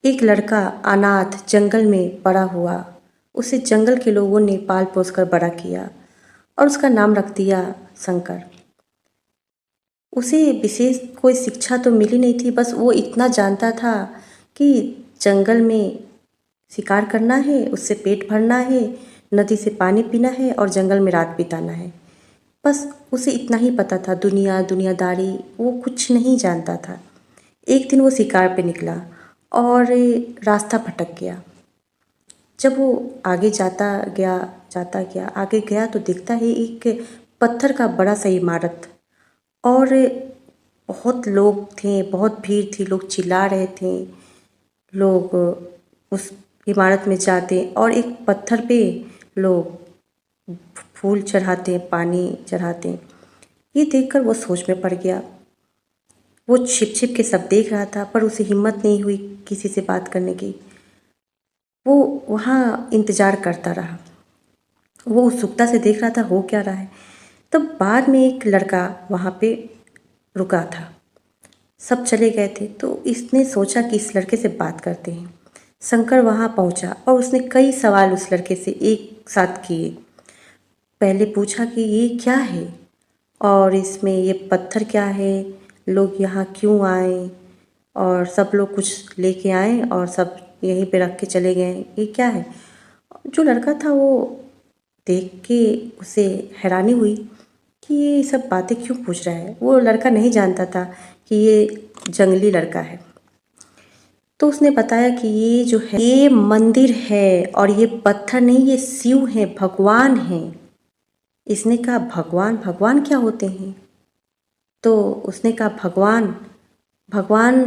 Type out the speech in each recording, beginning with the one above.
एक लड़का अनाथ जंगल में पड़ा हुआ। उसे जंगल के लोगों ने पाल पोस कर बड़ा किया और उसका नाम रख दिया शंकर। उसे विशेष कोई शिक्षा तो मिली नहीं थी, बस वो इतना जानता था कि जंगल में शिकार करना है, उससे पेट भरना है, नदी से पानी पीना है और जंगल में रात बिताना है। बस उसे इतना ही पता था, दुनियादारी वो कुछ नहीं जानता था। एक दिन वो शिकार पे निकला और रास्ता भटक गया। जब वो आगे जाता गया आगे गया तो दिखता है एक पत्थर का बड़ा सा इमारत। और बहुत लोग थे, बहुत भीड़ थी, लोग चिल्ला रहे थे। लोग उस इमारत में जाते और एक पत्थर पे लोग फूल चढ़ाते, पानी चढ़ाते। ये देखकर वो सोच में पड़ गया। वो छिप छिप के सब देख रहा था, पर उसे हिम्मत नहीं हुई किसी से बात करने की। वो वहाँ इंतज़ार करता रहा। वो उत्सुकता से देख रहा था हो क्या रहा है। तब बाद में एक लड़का वहाँ पे रुका था। सब चले गए थे तो इसने सोचा कि इस लड़के से बात करते हैं। शंकर वहाँ पहुँचा और उसने कई सवाल उस लड़के से एक साथ किए। पहले पूछा कि ये क्या है और इसमें ये पत्थर क्या है, लोग यहाँ क्यों आए, और सब लोग कुछ लेके आए और सब यहीं पे रख के चले गए, ये क्या है। जो लड़का था वो देख के उसे हैरानी हुई कि ये सब बातें क्यों पूछ रहा है। वो लड़का नहीं जानता था कि ये जंगली लड़का है। तो उसने बताया कि ये जो है ये मंदिर है और ये पत्थर नहीं, ये शिव है, भगवान है। इसने कहा भगवान, भगवान क्या होते हैं। तो उसने कहा भगवान, भगवान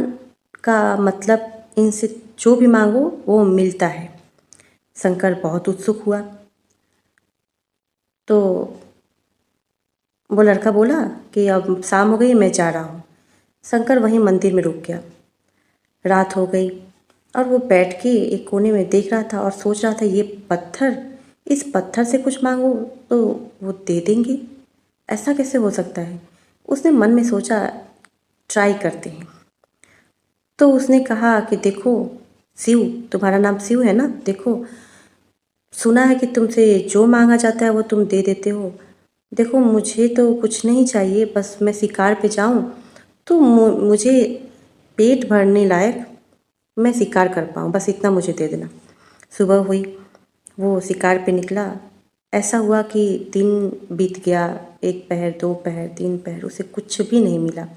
का मतलब इनसे जो भी मांगो वो मिलता है। शंकर बहुत उत्सुक हुआ। तो वो लड़का बोला कि अब शाम हो गई, मैं जा रहा हूँ। शंकर वहीं मंदिर में रुक गया। रात हो गई और वो बैठ के एक कोने में देख रहा था और सोच रहा था ये पत्थर, इस पत्थर से कुछ मांगो तो वो दे देंगे, ऐसा कैसे हो सकता है। उसने मन में सोचा ट्राई करते हैं। तो उसने कहा कि देखो शिव, तुम्हारा नाम शिव है ना, देखो सुना है कि तुमसे जो मांगा जाता है वो तुम दे देते हो। देखो मुझे तो कुछ नहीं चाहिए, बस मैं शिकार पे जाऊं तो मुझे पेट भरने लायक मैं शिकार कर पाऊँ, बस इतना मुझे दे देना। सुबह हुई, वो शिकार पे निकला। ऐसा हुआ कि दिन बीत गया, एक पहर, दो पहर, तीन पहर, उसे कुछ भी नहीं मिला।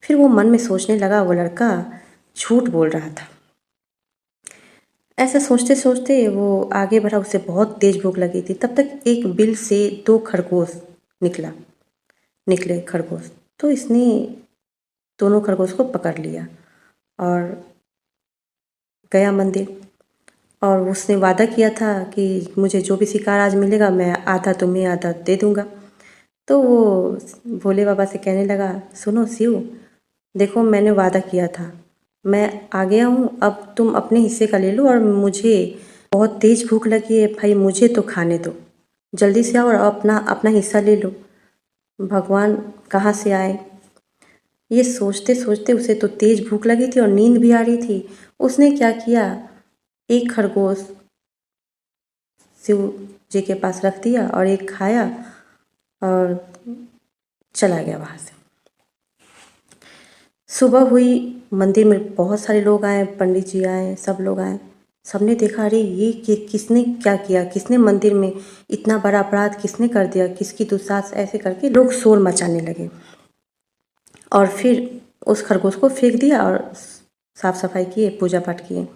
फिर वो मन में सोचने लगा वो लड़का झूठ बोल रहा था। ऐसा सोचते सोचते वो आगे बढ़ा। उसे बहुत तेज भूख लगी थी। तब तक एक बिल से दो खरगोश निकले खरगोश। तो इसने दोनों खरगोश को पकड़ लिया और गया मंदिर। और उसने वादा किया था कि मुझे जो भी शिकार आज मिलेगा मैं आधा तुम्हें आधा दे दूँगा। तो वो भोले बाबा से कहने लगा, सुनो शिव, देखो मैंने वादा किया था, मैं आ गया हूँ, अब तुम अपने हिस्से का ले लो और मुझे बहुत तेज़ भूख लगी है भाई, मुझे तो खाने दो, जल्दी से आओ और अपना अपना हिस्सा ले लो। भगवान कहाँ से आए। ये सोचते सोचते उसे तो तेज़ भूख लगी थी और नींद भी आ रही थी। उसने क्या किया, एक खरगोश शिव जी के पास रख दिया और एक खाया और चला गया वहाँ से। सुबह हुई, मंदिर में बहुत सारे लोग आए, पंडित जी आए, सब लोग आए। सबने देखा अरे ये किसने क्या किया, किसने मंदिर में इतना बड़ा अपराध किसने कर दिया, किसकी दुस्साहस, ऐसे करके लोग शोर मचाने लगे। और फिर उस खरगोश को फेंक दिया और साफ सफाई किए, पूजा पाठ किए।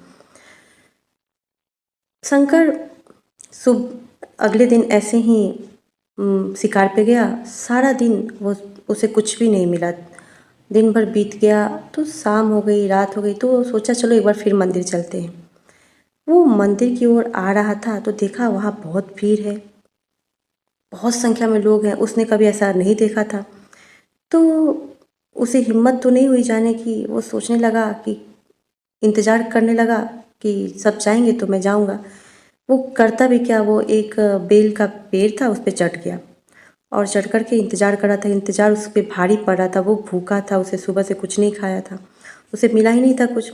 शंकर अगले दिन ऐसे ही शिकार पे गया। सारा दिन वो उसे कुछ भी नहीं मिला। दिन भर बीत गया तो शाम हो गई, रात हो गई। तो वो सोचा चलो एक बार फिर मंदिर चलते हैं। वो मंदिर की ओर आ रहा था तो देखा वहाँ बहुत भीड़ है, बहुत संख्या में लोग हैं। उसने कभी ऐसा नहीं देखा था। तो उसे हिम्मत तो नहीं हुई जाने की। वो सोचने लगा कि इंतज़ार करने लगा कि सब जाएंगे तो मैं जाऊंगा। वो करता भी क्या, वो एक बेल का पेड़ था, उस पर चढ़ गया और चढ़ कर के इंतज़ार कर रहा था। इंतज़ार उस पर भारी पड़ रहा था। वो भूखा था, उसे सुबह से कुछ नहीं खाया था, उसे मिला ही नहीं था कुछ।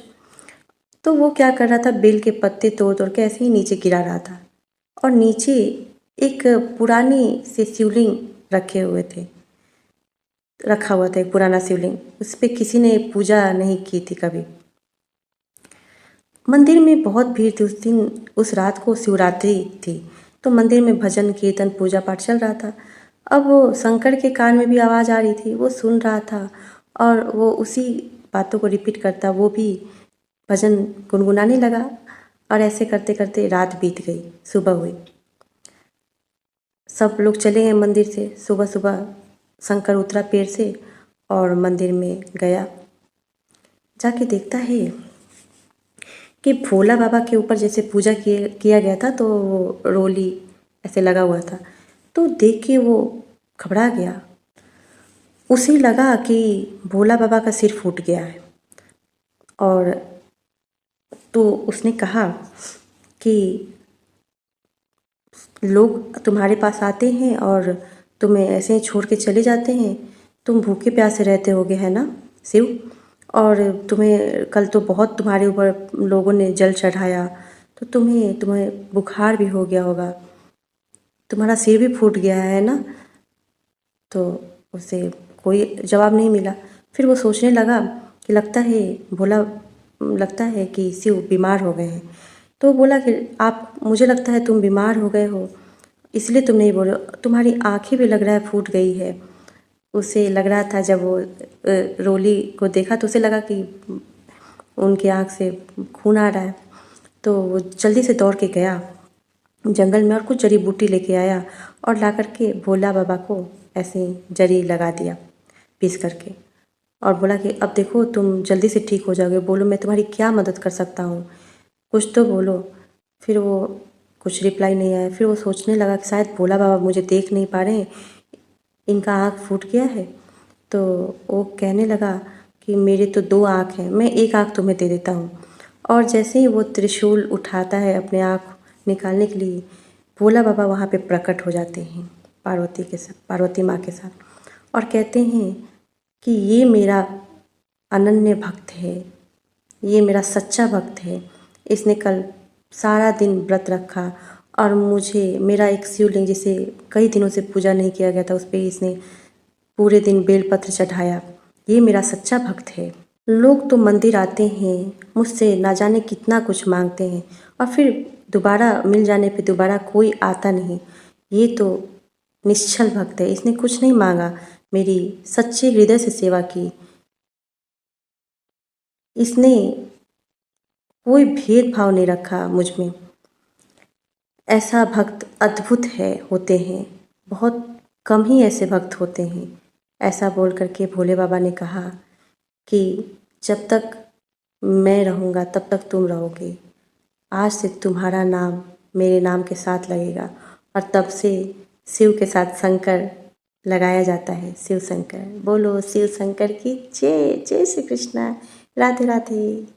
तो वो क्या कर रहा था, बेल के पत्ते तोड़ तोड़ के ऐसे ही नीचे गिरा रहा था। और नीचे एक पुरानी से शिवलिंग रखा हुआ था, एक पुराना शिवलिंग। उस पर किसी ने पूजा नहीं की थी कभी। मंदिर में बहुत भीड़ थी उस दिन। उस रात को शिवरात्रि थी, तो मंदिर में भजन कीर्तन पूजा पाठ चल रहा था। अब वो शंकर के कान में भी आवाज़ आ रही थी, वो सुन रहा था और वो उसी बातों को रिपीट करता, वो भी भजन गुनगुनाने लगा। और ऐसे करते करते रात बीत गई, सुबह हुई। सब लोग चले गए मंदिर से। सुबह सुबह शंकर उतरा पेड़ से और मंदिर में गया। जाके देखता है कि भोला बाबा के ऊपर जैसे पूजा किया गया था, तो वो रोली ऐसे लगा हुआ था। तो देख के वो घबरा गया। उसे लगा कि भोला बाबा का सिर फूट गया है। और तो उसने कहा कि लोग तुम्हारे पास आते हैं और तुम्हें ऐसे ही छोड़ के चले जाते हैं। तुम भूखे प्यासे रहते होगे, है ना शिव? और तुम्हें कल तो बहुत तुम्हारे ऊपर लोगों ने जल चढ़ाया, तो तुम्हें बुखार भी हो गया होगा, तुम्हारा सिर भी फूट गया है ना? तो उसे कोई जवाब नहीं मिला। फिर वो सोचने लगा कि लगता है कि शिव बीमार हो गए हैं। तो बोला कि आप, मुझे लगता है तुम बीमार हो गए हो, इसलिए तुम नहीं बोले। तुम्हारी आँखें भी लग रहा है फूट गई है। उसे लग रहा था, जब वो रोली को देखा तो उसे लगा कि उनकी आँख से खून आ रहा है। तो वो जल्दी से दौड़ के गया जंगल में और कुछ जड़ी बूटी लेके आया और ला करके भोला बाबा को ऐसे जड़ी लगा दिया पीस करके। और बोला कि अब देखो तुम जल्दी से ठीक हो जाओगे, बोलो मैं तुम्हारी क्या मदद कर सकता हूँ, कुछ तो बोलो। फिर वो कुछ रिप्लाई नहीं आया। फिर वो सोचने लगा कि शायद भोला बाबा मुझे देख नहीं पा रहे हैं, इनका आँख फूट गया है। तो वो कहने लगा कि मेरे तो 2 आँख हैं, मैं एक आँख तुम्हें दे देता हूँ। और जैसे ही वो त्रिशूल उठाता है अपने आँख निकालने के लिए, भोला बाबा वहाँ पे प्रकट हो जाते हैं पार्वती माँ के साथ, और कहते हैं कि ये मेरा अनन्य भक्त है, ये मेरा सच्चा भक्त है। इसने कल सारा दिन व्रत रखा और मुझे मेरा एक शिवलिंग जिसे कई दिनों से पूजा नहीं किया गया था, उस पर इसने पूरे दिन बेलपत्र चढ़ाया। ये मेरा सच्चा भक्त है। लोग तो मंदिर आते हैं, मुझसे ना जाने कितना कुछ मांगते हैं और फिर दोबारा मिल जाने पे दोबारा कोई आता नहीं। ये तो निश्चल भक्त है, इसने कुछ नहीं मांगा, मेरी सच्चे हृदय से सेवा की। इसने कोई भेदभाव नहीं रखा मुझ में। ऐसा भक्त अद्भुत होते हैं, बहुत कम ही ऐसे भक्त होते हैं। ऐसा बोल करके भोले बाबा ने कहा कि जब तक मैं रहूँगा तब तक तुम रहोगे। आज से तुम्हारा नाम मेरे नाम के साथ लगेगा। और तब से शिव के साथ शंकर लगाया जाता है, शिव शंकर। बोलो शिव शंकर की जय। जय श्री कृष्णा। राधे राधे।